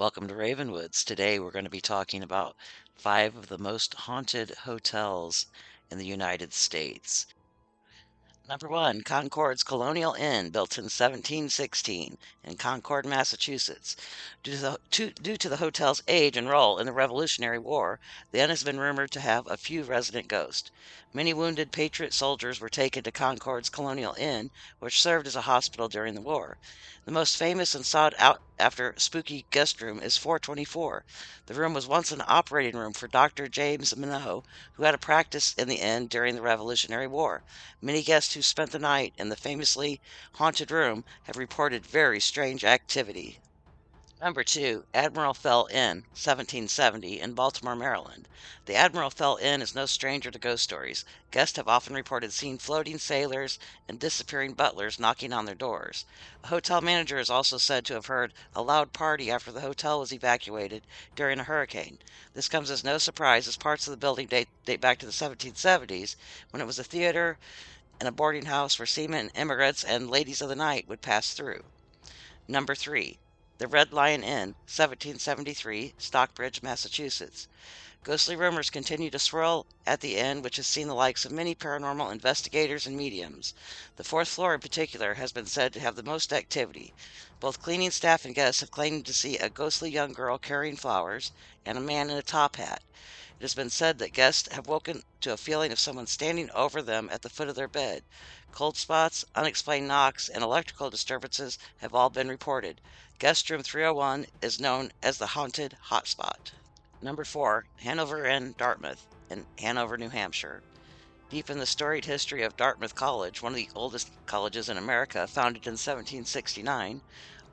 Welcome to Ravenwoods. Today we're going to be talking about five of the most haunted hotels in the United States. Number one, Concord's Colonial Inn, built in 1716 in Concord, Massachusetts. Due to the hotel's age and role in the Revolutionary War, the inn has been rumored to have a few resident ghosts. Many wounded Patriot soldiers were taken to Concord's Colonial Inn, which served as a hospital during the war. The most famous and sought out after spooky guest room is 424. The room was once an operating room for Dr. James Minot, who had a practice in the inn during the Revolutionary War. Many guests who spent the night in the famously haunted room have reported very strange activity. Number two, Admiral Fell Inn, 1770, in Baltimore, Maryland. The Admiral Fell Inn is no stranger to ghost stories. Guests have often reported seeing floating sailors and disappearing butlers knocking on their doors. A hotel manager is also said to have heard a loud party after the hotel was evacuated during a hurricane. This comes as no surprise, as parts of the building date back to the 1770s, when it was a theater and a boarding house where seamen, immigrants, and ladies of the night would pass through. Number three, the Red Lion Inn, 1773, Stockbridge, Massachusetts. Ghostly rumors continue to swirl at the inn, which has seen the likes of many paranormal investigators and mediums. The fourth floor, in particular, has been said to have the most activity. Both cleaning staff and guests have claimed to see a ghostly young girl carrying flowers and a man in a top hat. It has been said that guests have woken to a feeling of someone standing over them at the foot of their bed. Cold spots, unexplained knocks, and electrical disturbances have all been reported. Guest room 301 is known as the haunted hotspot. Number four, Hanover Inn, Dartmouth, in Hanover, New Hampshire. Deep in the storied history of Dartmouth College, one of the oldest colleges in America, founded in 1769,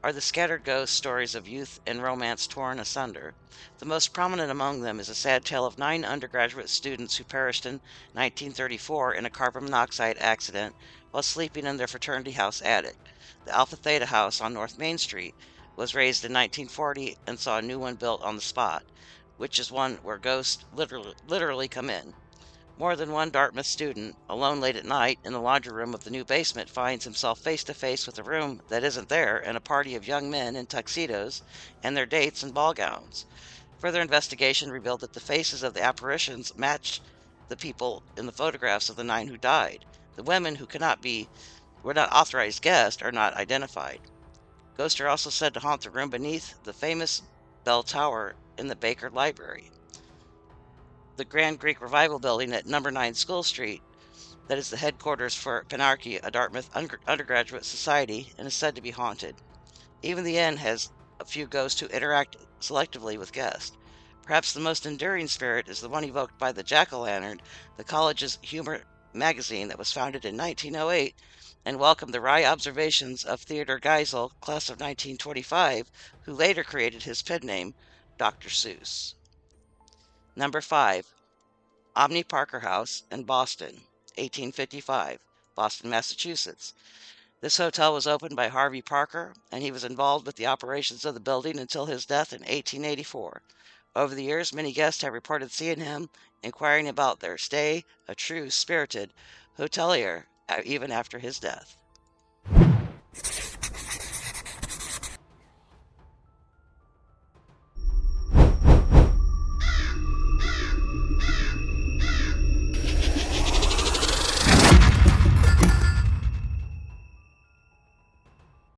are the scattered ghost stories of youth and romance torn asunder. The most prominent among them is a sad tale of 9 undergraduate students who perished in 1934 in a carbon monoxide accident while sleeping in their fraternity house attic. The Alpha Theta House on North Main Street was raised in 1940 and saw a new one built on the spot, which is one where ghosts literally come in. More than one Dartmouth student, alone late at night in the laundry room of the new basement, finds himself face to face with a room that isn't there and a party of young men in tuxedos and their dates and ball gowns. Further investigation revealed that the faces of the apparitions matched the people in the photographs of the 9 who died. The women who were not authorized guests are not identified. Ghosts are also said to haunt the room beneath the famous bell tower in the Baker Library. The Grand Greek Revival Building at number 9 School Street, that is the headquarters for Penarchy, a Dartmouth undergraduate society, and is said to be haunted. Even the inn has a few ghosts who interact selectively with guests. Perhaps the most enduring spirit is the one evoked by the jack-o'-lantern, the college's humor magazine that was founded in 1908 and welcomed the wry observations of Theodore Geisel, class of 1925, who later created his pen name, Dr. Seuss. Number 5, Omni Parker House in Boston, 1855, Boston, Massachusetts. This hotel was opened by Harvey Parker, and he was involved with the operations of the building until his death in 1884. Over the years, many guests have reported seeing him, inquiring about their stay, a true spirited hotelier, even after his death.